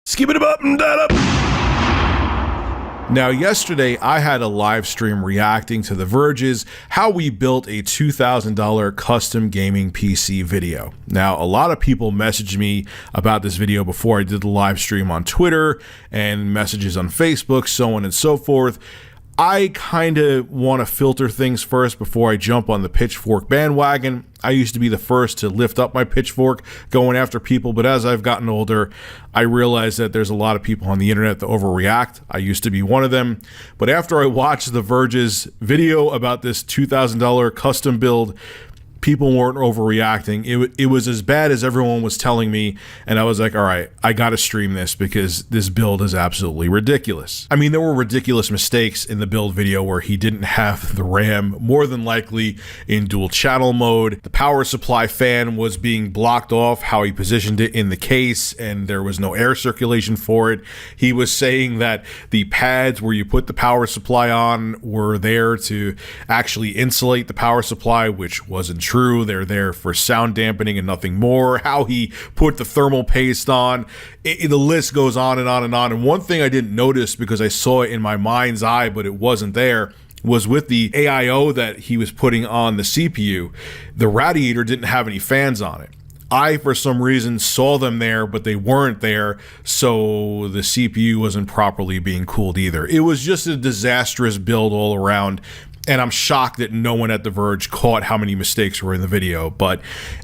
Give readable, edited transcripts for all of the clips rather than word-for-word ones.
Skip it up and that up. Now, yesterday I had a live stream reacting to The Verge's How We Built a $2,000 Custom Gaming PC video. Now, a lot of people messaged me about this video before I did the live stream on Twitter and messages on Facebook, so on and so forth. I kind of want to filter things first before I jump on the pitchfork bandwagon. I used to be the first to lift up my pitchfork going after people, but as I've gotten older, I realize that there's a lot of people on the internet that overreact. I used to be one of them, but after I watched The Verge's video about this $2,000 custom build, people weren't overreacting. It was as bad as everyone was telling me, and I was like, all right, I gotta stream this because this build is absolutely ridiculous. I mean, there were ridiculous mistakes in the build video where he didn't have the RAM, more than likely in dual channel mode. The power supply fan was being blocked off how he positioned it in the case, and there was no air circulation for it. He was saying that the pads where you put the power supply on were there to actually insulate the power supply, which wasn't true. They're there for sound dampening and nothing more. How he put the thermal paste on. The list goes on and on and on. And one thing I didn't notice because I saw it in my mind's eye, but it wasn't there, was with the AIO that he was putting on the CPU, the radiator didn't have any fans on it. I, for some reason, saw them there, but they weren't there, so the CPU wasn't properly being cooled either. It was just a disastrous build all around. And I'm shocked that no one at The Verge caught how many mistakes were in the video. But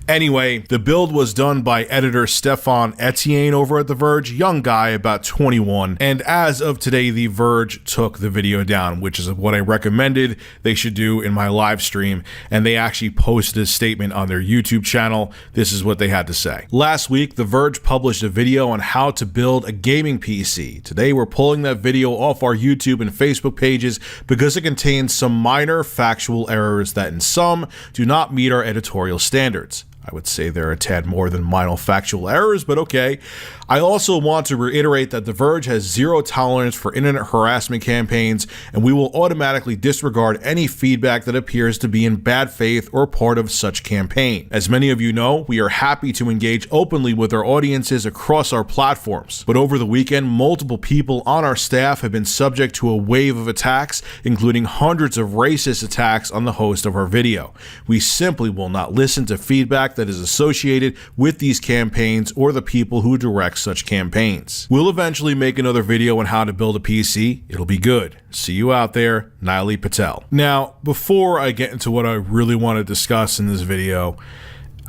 anyway, the build was done by editor Stefan Etienne over at The Verge, young guy, about 21. And as of today, The Verge took the video down, which is what I recommended they should do in my live stream. And they actually posted a statement on their YouTube channel. This is what they had to say. Last week, The Verge published a video on how to build a gaming PC. Today, we're pulling that video off our YouTube and Facebook pages because it contains some minor factual errors that in some do not meet our editorial standards. I would say they're a tad more than minor factual errors, but okay. I also want to reiterate that The Verge has zero tolerance for internet harassment campaigns, and we will automatically disregard any feedback that appears to be in bad faith or part of such campaign. As many of you know, we are happy to engage openly with our audiences across our platforms, but over the weekend, multiple people on our staff have been subject to a wave of attacks, including hundreds of racist attacks on the host of our video. We simply will not listen to feedback that is associated with these campaigns or the people who direct such campaigns. We'll eventually make another video on how to build a PC. It'll be good. See you out there, Niley Patel. Now, before I get into what I really want to discuss in this video,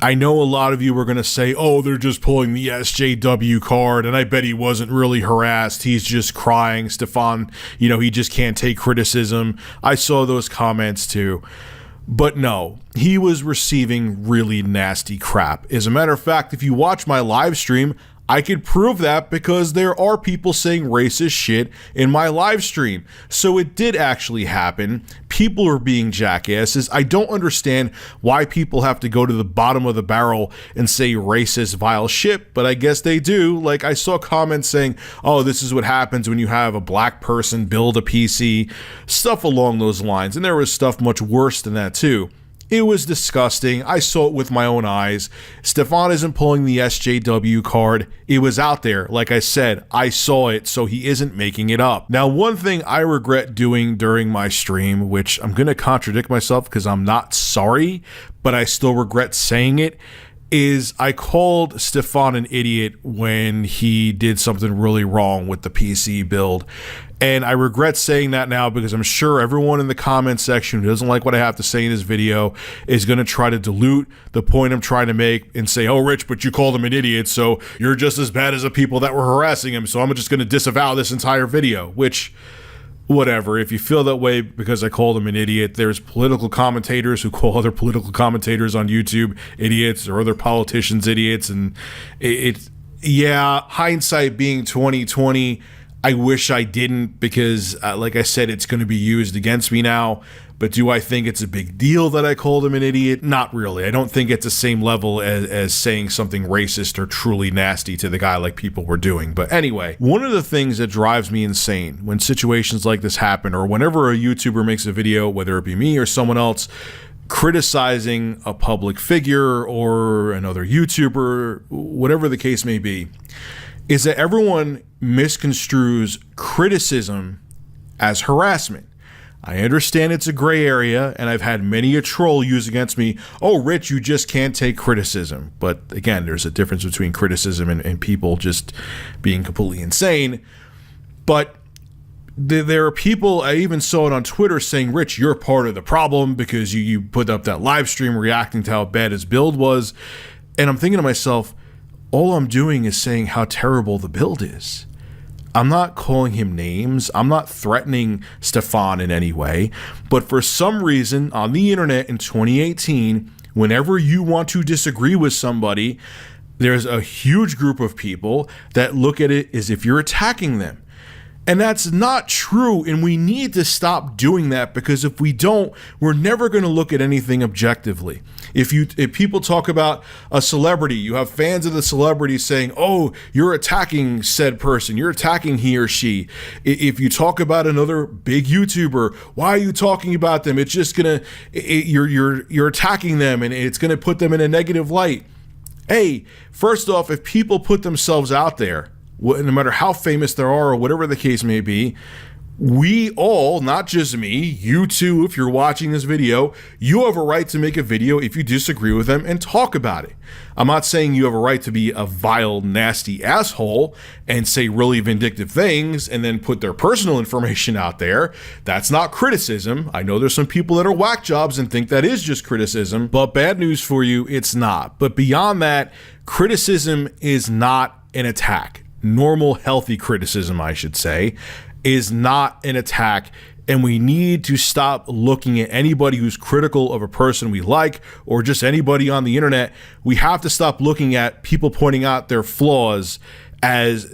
I know a lot of you are going to say, oh, they're just pulling the SJW card, and I bet he wasn't really harassed. He's just crying. Stefan, he just can't take criticism. I saw those comments too. But no, he was receiving really nasty crap. As a matter of fact, if you watch my live stream, I could prove that because there are people saying racist shit in my live stream. So it did actually happen. People are being jackasses. I don't understand why people have to go to the bottom of the barrel and say racist, vile shit, but I guess they do. Like, I saw comments saying, oh, this is what happens when you have a black person build a PC, stuff along those lines. And there was stuff much worse than that too. It was disgusting. I saw it with my own eyes. Stefan isn't pulling the SJW card. It was out there. Like I said, I saw it, so he isn't making it up. Now, one thing I regret doing during my stream, which I'm going to contradict myself because I'm not sorry, but I still regret saying it, is I called Stefan an idiot when he did something really wrong with the PC build. And I regret saying that now because I'm sure everyone in the comment section who doesn't like what I have to say in this video is going to try to dilute the point I'm trying to make and say, oh, Rich, but you called him an idiot, so you're just as bad as the people that were harassing him, so I'm just going to disavow this entire video, which, whatever. If you feel that way because I called him an idiot, there's political commentators who call other political commentators on YouTube idiots or other politicians idiots, and yeah, hindsight being 2020, I wish I didn't because, like I said, it's going to be used against me now. But do I think it's a big deal that I called him an idiot? Not really. I don't think it's the same level as saying something racist or truly nasty to the guy like people were doing. But anyway, one of the things that drives me insane when situations like this happen, or whenever a YouTuber makes a video, whether it be me or someone else, criticizing a public figure or another YouTuber, whatever the case may be, is that everyone misconstrues criticism as harassment. I understand it's a gray area, and I've had many a troll use against me, oh, Rich, you just can't take criticism. But again, there's a difference between criticism and people just being completely insane. But there are people, I even saw it on Twitter, saying, Rich, you're part of the problem because you put up that live stream reacting to how bad his build was. And I'm thinking to myself, all I'm doing is saying how terrible the build is. I'm not calling him names. I'm not threatening Stefan in any way. But for some reason on the internet in 2018, whenever you want to disagree with somebody, there's a huge group of people that look at it as if you're attacking them. And that's not true, and we need to stop doing that, because if we don't, we're never going to look at anything objectively. If people talk about a celebrity, you have fans of the celebrity saying, oh, you're attacking said person, you're attacking he or she. If you talk about another big YouTuber, why are you talking about them? It's just going to, you're attacking them, and it's going to put them in a negative light. Hey, first off, if people put themselves out there, no matter how famous they are or whatever the case may be, we all, not just me, you too, if you're watching this video, you have a right to make a video if you disagree with them and talk about it. I'm not saying you have a right to be a vile, nasty asshole and say really vindictive things and then put their personal information out there. That's not criticism. I know there's some people that are whack jobs and think that is just criticism, but bad news for you, it's not. But beyond that, criticism is not an attack. Normal, healthy criticism, I should say, is not an attack, and we need to stop looking at anybody who's critical of a person we like or just anybody on the internet. We have to stop looking at people pointing out their flaws as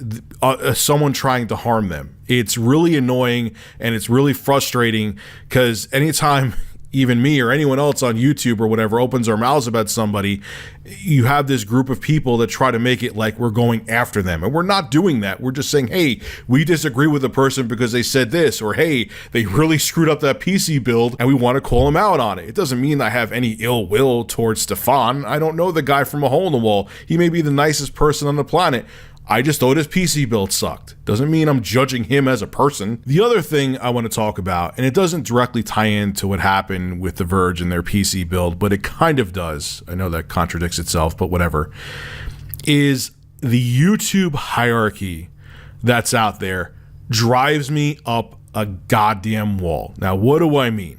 someone trying to harm them. It's really annoying and it's really frustrating, because anytime even me or anyone else on YouTube or whatever opens our mouths about somebody, you have this group of people that try to make it like we're going after them. And we're not doing that. We're just saying, hey, we disagree with the person because they said this, or hey, they really screwed up that PC build and we want to call them out on it. It doesn't mean I have any ill will towards Stefan. I don't know the guy from a hole in the wall. He may be the nicest person on the planet. I just thought his PC build sucked. Doesn't mean I'm judging him as a person. The other thing I want to talk about, and it doesn't directly tie into what happened with The Verge and their PC build, but it kind of does. I know that contradicts itself, but whatever, is the YouTube hierarchy that's out there drives me up a goddamn wall. Now, what do I mean?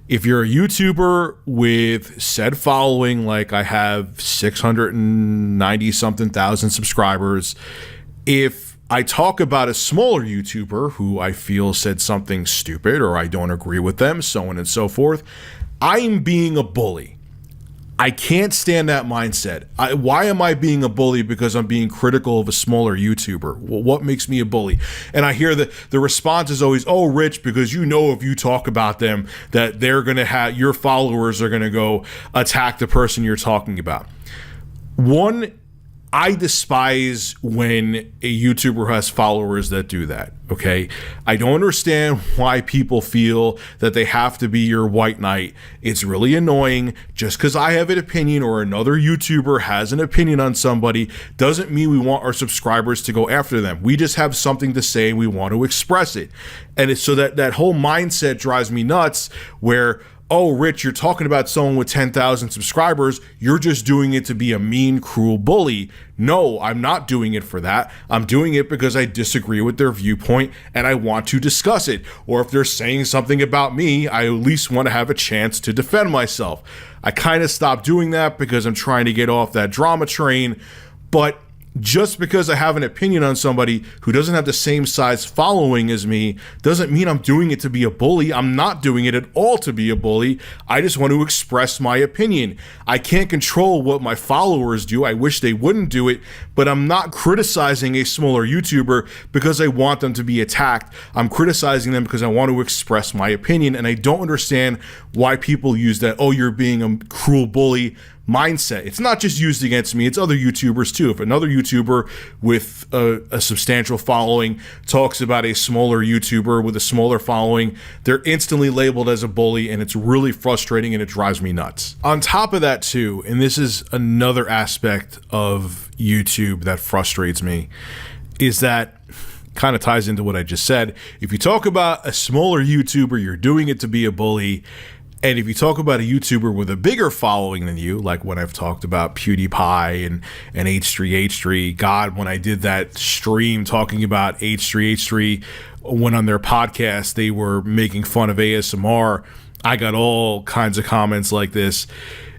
If you're a YouTuber with said following, like I have 690 something thousand subscribers, if I talk about a smaller YouTuber who I feel said something stupid or I don't agree with them, so on and so forth, I'm being a bully. I can't stand that mindset. Why am I being a bully because I'm being critical of a smaller YouTuber? Well, what makes me a bully? And I hear that the response is always, oh, Rich, because you know if you talk about them that they're going to have, your followers are going to go attack the person you're talking about. One, I despise when a YouTuber has followers that do that, okay? I don't understand why people feel that they have to be your white knight. It's really annoying. Just because I have an opinion or another YouTuber has an opinion on somebody doesn't mean we want our subscribers to go after them. We just have something to say and we want to express it. And it's so that whole mindset drives me nuts where, oh, Rich, you're talking about someone with 10,000 subscribers. You're just doing it to be a mean, cruel bully. No, I'm not doing it for that. I'm doing it because I disagree with their viewpoint and I want to discuss it. Or if they're saying something about me, I at least want to have a chance to defend myself. I kind of stopped doing that because I'm trying to get off that drama train. But just because I have an opinion on somebody who doesn't have the same size following as me doesn't mean I'm doing it to be a bully. I'm not doing it at all to be a bully. I just want to express my opinion. I can't control what my followers do. I wish they wouldn't do it, but I'm not criticizing a smaller YouTuber because I want them to be attacked. I'm criticizing them because I want to express my opinion, and I don't understand why people use that, oh, you're being a cruel bully. mindset. It's not just used against me, it's other YouTubers too. If another YouTuber with a substantial following talks about a smaller YouTuber with a smaller following, they're instantly labeled as a bully, and it's really frustrating and it drives me nuts. On top of that too, and this is another aspect of YouTube that frustrates me, is that kind of ties into what I just said. If you talk about a smaller YouTuber, you're doing it to be a bully. And if you talk about a YouTuber with a bigger following than you, like when I've talked about PewDiePie and H3H3, God, when I did that stream talking about H3H3, when on their podcast they were making fun of ASMR, I got all kinds of comments like this,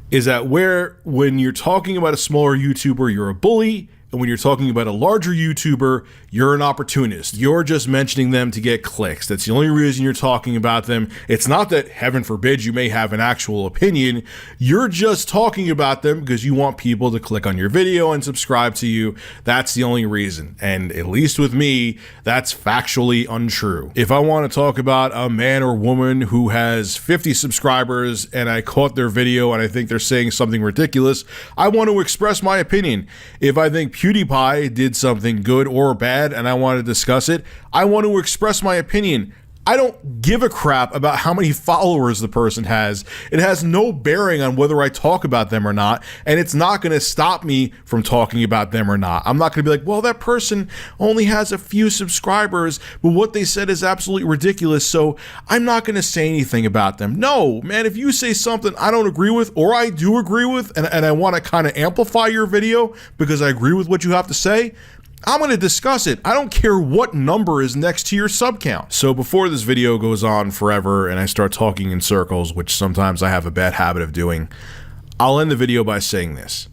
is that when you're talking about a smaller YouTuber, you're a bully. And when you're talking about a larger YouTuber, you're an opportunist. You're just mentioning them to get clicks. That's the only reason you're talking about them. It's not that, heaven forbid, you may have an actual opinion. You're just talking about them because you want people to click on your video and subscribe to you. That's the only reason. And at least with me, that's factually untrue. If I want to talk about a man or woman who has 50 subscribers and I caught their video and I think they're saying something ridiculous, I want to express my opinion. If I think PewDiePie did something good or bad and I want to discuss it, I want to express my opinion. I don't give a crap about how many followers the person has. It has no bearing on whether I talk about them or not, and it's not going to stop me from talking about them or not. I'm not going to be like, well, that person only has a few subscribers, but what they said is absolutely ridiculous, so I'm not going to say anything about them. No, man, if you say something I don't agree with, or I do agree with, and I want to kind of amplify your video because I agree with what you have to say, I'm going to discuss it. I don't care what number is next to your sub count. So before this video goes on forever and I start talking in circles, which sometimes I have a bad habit of doing, I'll end the video by saying this.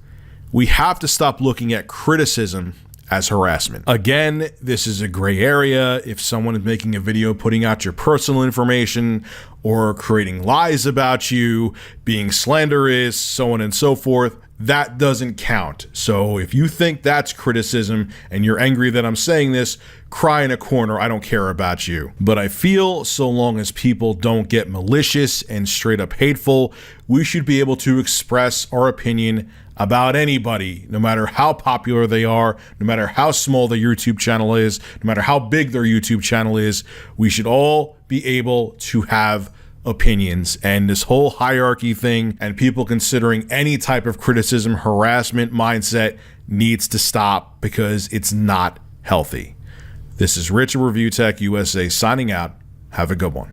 We have to stop looking at criticism as harassment. Again, this is a gray area. If someone is making a video putting out your personal information or creating lies about you, being slanderous, so on and so forth, that doesn't count. So if you think that's criticism and you're angry that I'm saying this, cry in a corner. I don't care about you. But I feel so long as people don't get malicious and straight up hateful, we should be able to express our opinion about anybody, no matter how popular they are, no matter how small their YouTube channel is, no matter how big their YouTube channel is. We should all be able to have opinions. And this whole hierarchy thing and people considering any type of criticism, harassment mindset needs to stop because it's not healthy. This is Rich of Review Tech USA signing out. Have a good one.